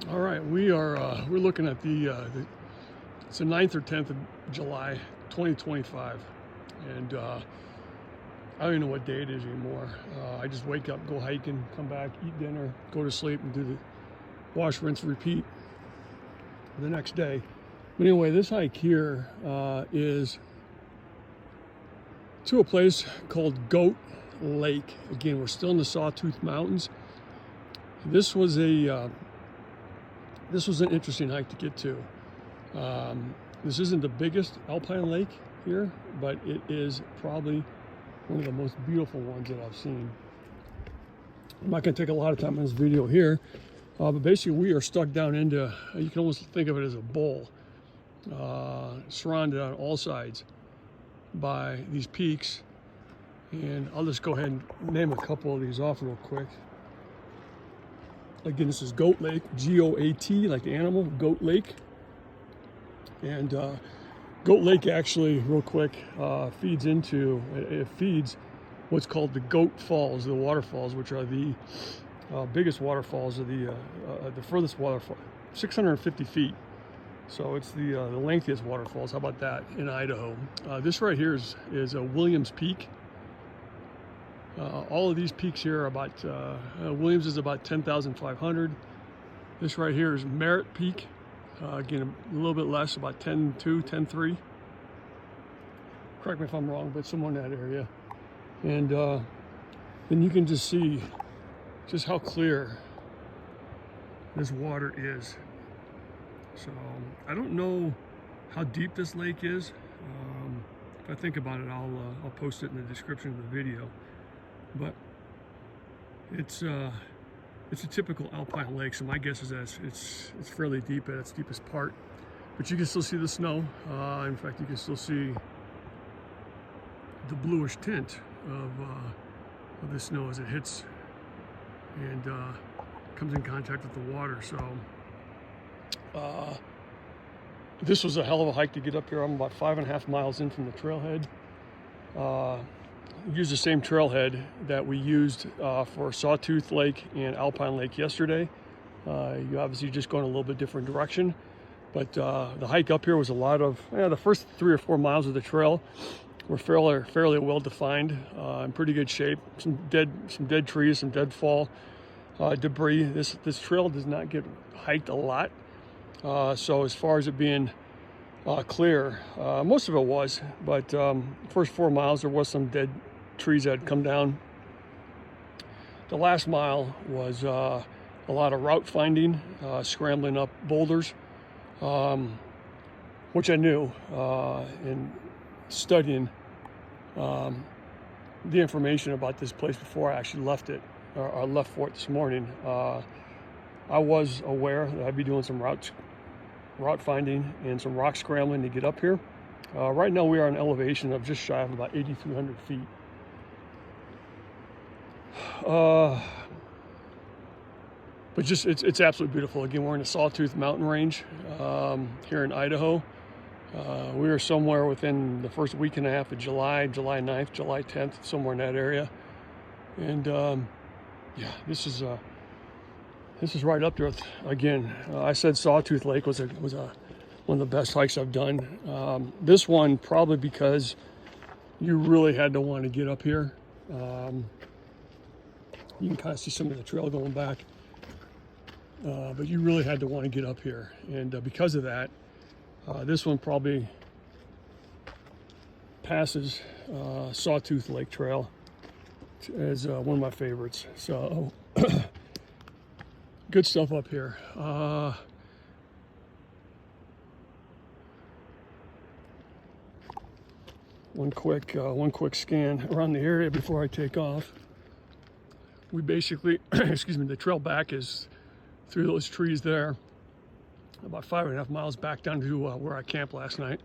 All right, we're looking at it's the 9th or 10th of July, 2025, and I don't even know what day it is anymore. I just wake up, go hiking, come back, eat dinner, go to sleep, and do the wash, rinse, repeat the next day. But anyway, this hike here is to a place called Goat Lake. Again, we're still in the Sawtooth Mountains. This was an interesting hike to get to. This isn't the biggest alpine lake here, but it is probably one of the most beautiful ones that I've seen. I'm not going to take a lot of time in this video here, but basically we are stuck down into, you can almost think of it as a bowl, surrounded on all sides by these peaks. And I'll just go ahead and name a couple of these off real quick. Again, this is Goat Lake, G-O-A-T, like the animal, Goat Lake. And Goat Lake actually, real quick, feeds what's called the Goat Falls, the waterfalls, which are the biggest waterfalls of the furthest waterfall, 650 feet. So it's the lengthiest waterfalls. How about that in Idaho? This right here is a Williams Peak. All of these peaks here are about, Williams is about 10,500. This right here is Merritt Peak. Again, a little bit less, about 10.2, 10.3. Correct me if I'm wrong, but somewhere in that area. And then you can just see just how clear this water is. So I don't know how deep this lake is. If I think about it, I'll post it in the description of the video. But it's a typical alpine lake, so my guess is that it's fairly deep at its deepest part. But you can still see the snow. In fact, you can still see the bluish tint of the snow as it hits and comes in contact with the water. So this was a hell of a hike to get up here. I'm about 5.5 miles in from the trailhead. Used the same trailhead that we used for Sawtooth Lake and Alpine Lake yesterday. You obviously just going a little bit different direction, but the hike up here was a lot of, the first 3 or 4 miles of the trail were fairly well defined, in pretty good shape. Some dead trees, some deadfall debris. This trail does not get hiked a lot, so as far as it being clear, most of it was, but first 4 miles there was some dead trees that had come down. The last mile was a lot of route finding, scrambling up boulders, which I knew in studying the information about this place before I actually left it, or left for it this morning. I was aware that I'd be doing some route finding and some rock scrambling to get up here. Right now we are an elevation of just shy of about 8,300 feet. But just it's absolutely beautiful. Again, we're in the Sawtooth Mountain Range here in Idaho. We were somewhere within the first week and a half of July 9th, July 10th, somewhere in that area. And yeah, this is right up there. Again, I said Sawtooth Lake was one of the best hikes I've done. This one probably because you really had to want to get up here. You can kind of see some of the trail going back, but you really had to want to get up here. And because of that, this one probably passes Sawtooth Lake Trail as one of my favorites. So good stuff up here. One quick scan around the area before I take off. We basically, excuse me, the trail back is through those trees there, about 5.5 miles back down to where I camped last night.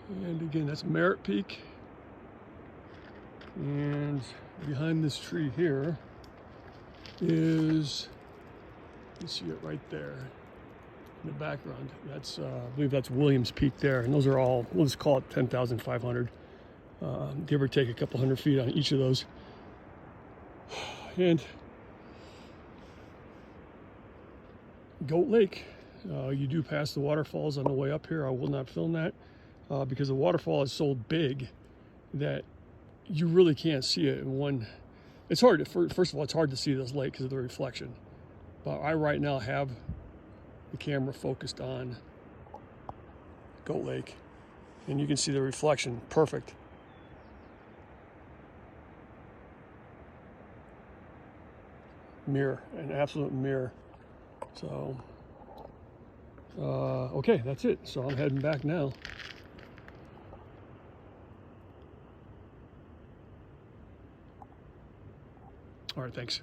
And again, that's Merritt Peak. And behind this tree here is, you see it right there in the background. That's, I believe that's Williams Peak there. And those are all, we'll just call it 10,500. Give or take a couple hundred feet on each of those. And Goat Lake. You do pass the waterfalls on the way up here. I will not film that because the waterfall is so big that you really can't see it in one. It's hard to, first of all, it's hard to see this lake because of the reflection. But I right now have the camera focused on Goat Lake, and you can see the reflection perfect. Mirror, an absolute mirror. So, okay, that's it. So I'm heading back now. All right, thanks.